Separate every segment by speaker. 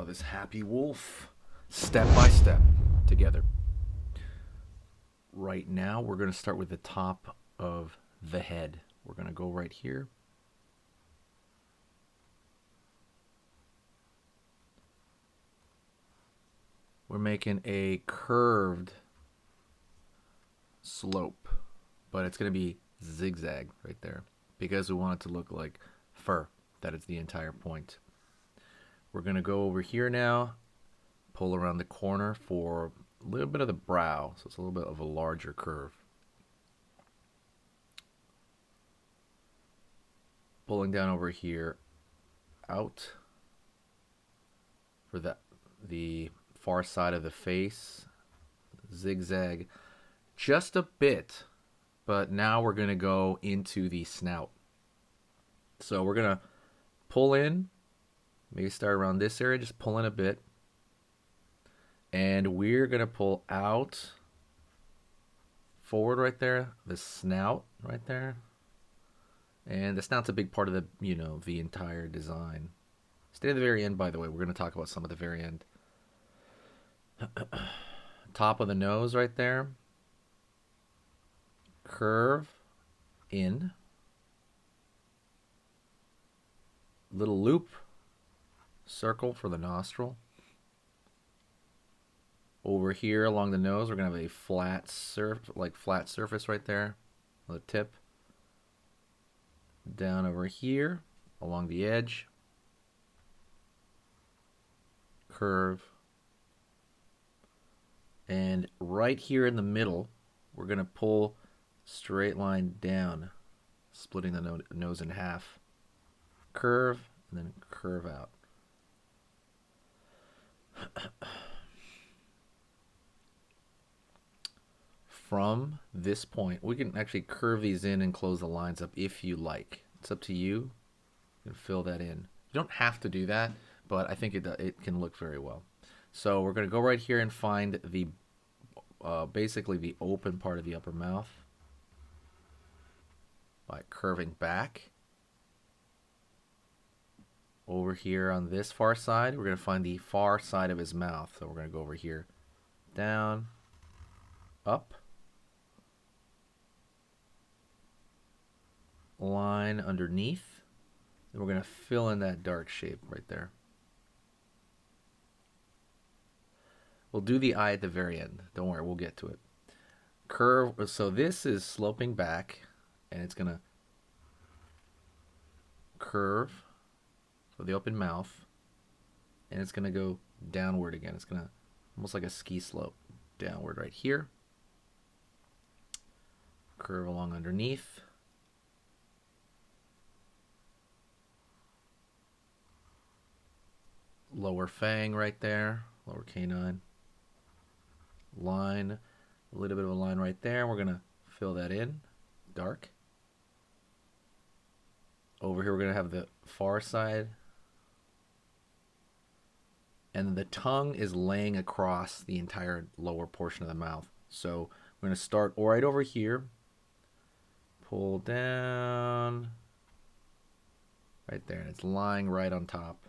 Speaker 1: draw this happy wolf step by step together. Right now, we're going to start with the top of the head. We're going to go right here. We're making a curved slope, but it's going to be zigzag right there because we want it to look like fur. That is the entire point. We're going to go over here now, pull around the corner for a little bit of the brow, so it's a little bit of a larger curve. Pulling down over here, out for the far side of the face, zigzag just a bit, but now we're going to go into the snout. So we're going to pull in, maybe start around this area, just pull in a bit. And we're going to pull out, forward right there, the snout right there. And the snout's a big part of the, the entire design. Stay at the very end, by the way. We're going to talk about some at the very end. Top of the nose right there. Curve in. Little loop. Circle for the nostril. Over here along the nose, we're going to have a flat surface right there. The tip. Down over here along the edge. Curve. And right here in the middle, we're going to pull straight line down, splitting the nose in half. Curve, and then curve out. From this point, we can actually curve these in and close the lines up if you like. It's up to you. You can fill that in. You don't have to do that, but I think it can look very well. So we're going to go right here and find the basically the open part of the upper mouth by curving back. Over here on this far side, we're going to find the far side of his mouth. So we're going to go over here, down, up, line underneath. And we're going to fill in that dark shape right there. We'll do the eye at the very end. Don't worry, we'll get to it. Curve. So this is sloping back, and it's going to curve for the open mouth, and it's going to go downward again. It's going to almost like a ski slope downward right here. Curve along underneath. Lower fang right there, lower canine. Line, a little bit of a line right there. We're going to fill that in, dark. Over here we're going to have the far side. And the tongue is laying across the entire lower portion of the mouth. So we're going to start right over here. Pull down. Right there. And it's lying right on top.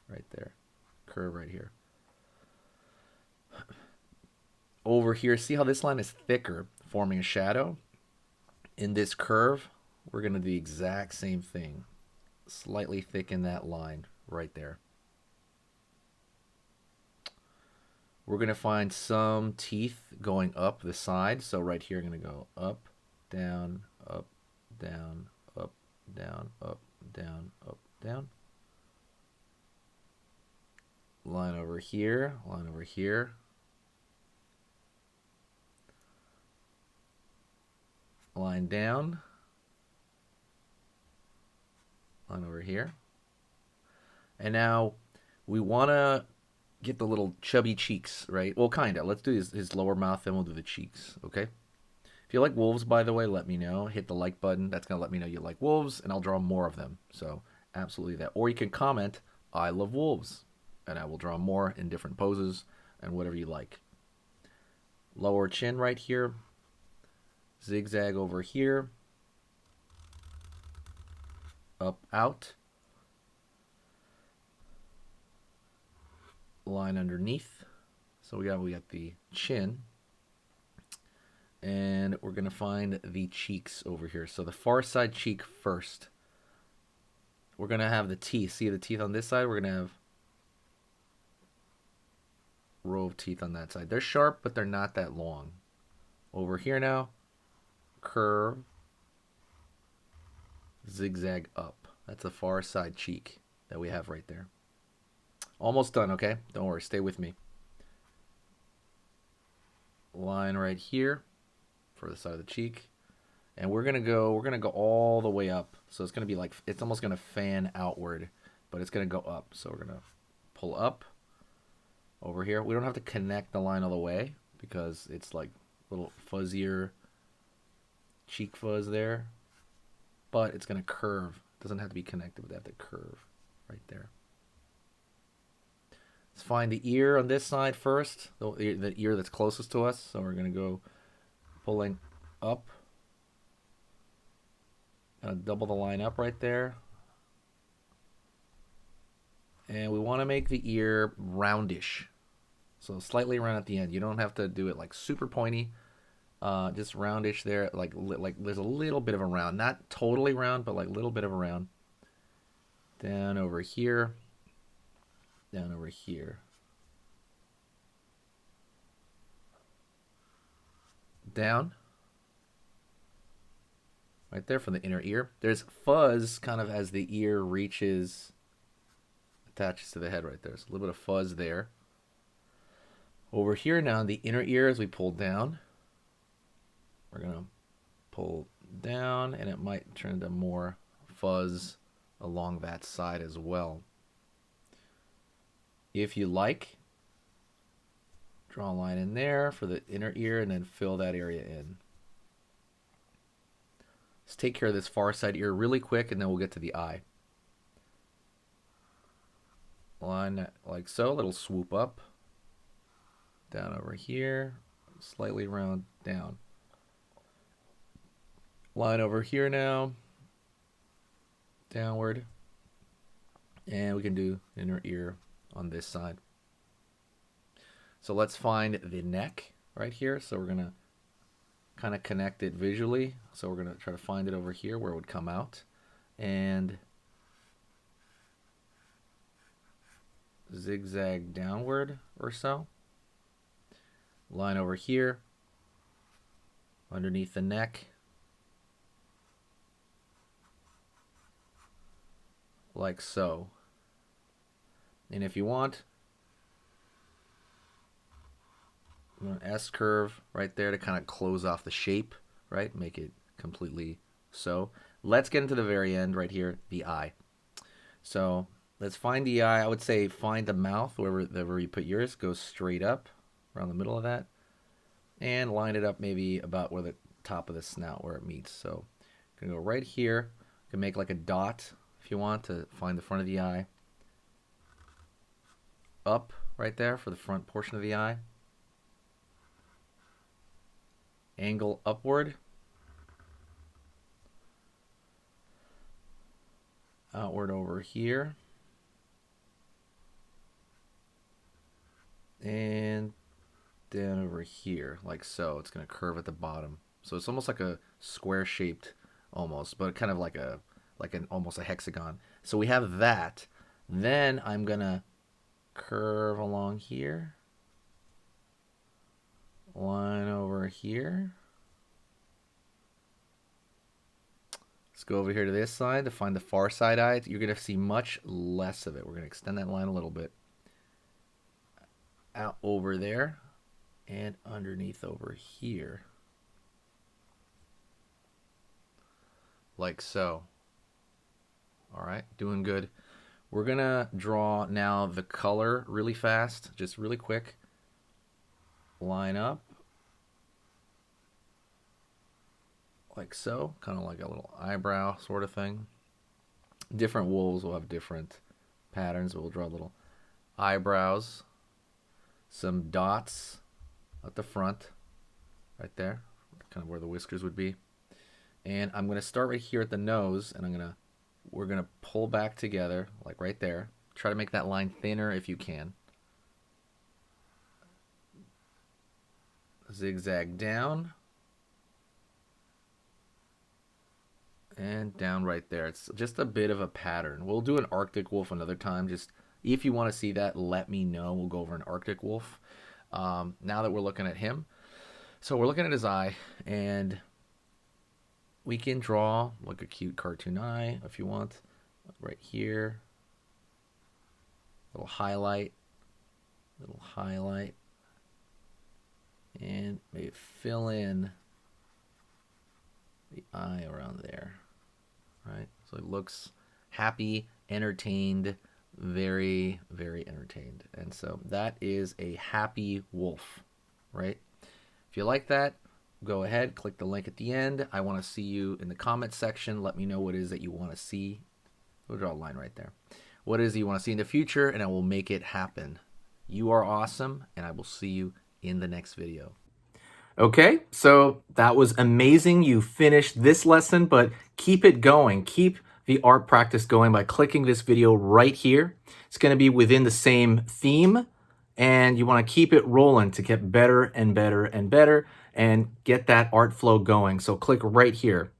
Speaker 1: Right there. Curve right here. Over here, see how this line is thicker, forming a shadow? In this curve, we're going to do the exact same thing. Slightly thicken that line right there. We're going to find some teeth going up the side. So right here, I'm going to go up, down, up, down, up, down, up, down, up, down. Line over here, line over here. Line down. Line over here. And now we want to get the little chubby cheeks, right? Well, kind of. Let's do his lower mouth, then we'll do the cheeks, okay? If you like wolves, by the way, let me know. Hit the like button. That's going to let me know you like wolves, and I'll draw more of them. So absolutely that. Or you can comment, I love wolves, and I will draw more in different poses and whatever you like. Lower chin right here. Zigzag over here. Up, out. line underneath. So we got the chin, and we're gonna find the cheeks over here. So the far side cheek first. We're gonna have the teeth. See the teeth on this side? We're gonna have row of teeth on that side. They're sharp, but they're not that long. Over here now, curve, zigzag up. That's the far side cheek that we have right there. Almost done, okay? Don't worry, stay with me. Line right here for the side of the cheek. And we're gonna go all the way up. So it's gonna be like, it's almost gonna fan outward, but it's gonna go up. So we're gonna pull up over here. We don't have to connect the line all the way because it's like a little fuzzier cheek fuzz there. But it's gonna curve. It doesn't have to be connected, but they have to curve right there. Let's find the ear on this side first, the ear that's closest to us. So we're gonna go pulling up. Double the line up right there. And we want to make the ear roundish. So slightly round at the end. You don't have to do it like super pointy. Just roundish there. Like there's a little bit of a round. Not totally round, but like a little bit of a round. Down over here. Down over here. Down. Right there from the inner ear. There's fuzz kind of as the ear reaches, attaches to the head right there. So a little bit of fuzz there. Over here now, the inner ear as we pull down. We're going to pull down and it might turn into more fuzz along that side as well. If you like, draw a line in there for the inner ear and then fill that area in. Let's take care of this far side ear really quick and then we'll get to the eye. Line like so, little swoop up. Down over here, slightly round down. Line over here now, downward. And we can do inner ear on this side. So let's find the neck right here. So we're gonna kind of connect it visually. So we're gonna try to find it over here where it would come out. And zigzag downward or so. Line over here, underneath the neck. Like so. And if you want, an S curve right there to kind of close off the shape, right? Make it completely so. Let's get into the very end right here, the eye. So let's find the eye. I would say find the mouth, wherever you put yours, go straight up around the middle of that. And line it up maybe about where the top of the snout, where it meets. So you can go right here. You can make like a dot if you want to find the front of the eye. Up right there for the front portion of the eye. Angle upward. Outward over here. And down over here, like so. It's going to curve at the bottom. So it's almost like a square shaped, almost, but kind of like almost a hexagon. So we have that. Then I'm going to curve along here. Line over here. Let's go over here to this side to find the far side eye. You're going to see much less of it. We're going to extend that line a little bit. Out over there and underneath over here. Like so. All right, doing good. We're going to draw now the color really fast, just really quick. Line up. Like so, kind of like a little eyebrow sort of thing. Different wolves will have different patterns. We'll draw little eyebrows. Some dots at the front, right there, kind of where the whiskers would be. And I'm going to start right here at the nose, and we're going to pull back together, like right there. Try to make that line thinner if you can. zigzag down. And down right there. It's just a bit of a pattern. We'll do an Arctic wolf another time. Just if you want to see that, let me know. We'll go over an Arctic wolf. Now that we're looking at him. So we're looking at his eye, and we can draw like a cute cartoon eye if you want. Right here. Little highlight. And maybe fill in the eye around there. Right? So it looks happy, entertained, very, very entertained. And so that is a happy wolf, right? If you like that, go ahead, click the link at the end. I want to see you in the comment section. Let me know what it is that you want to see. We'll draw a line right there. What it is you want to see in the future, and I will make it happen. You are awesome, and I will see you in the next video. Okay, so that was amazing. You finished this lesson, but keep it going. Keep the art practice going by clicking this video right here. It's going to be within the same theme, and you want to keep it rolling to get better and better and better and get that art flow going. So click right here.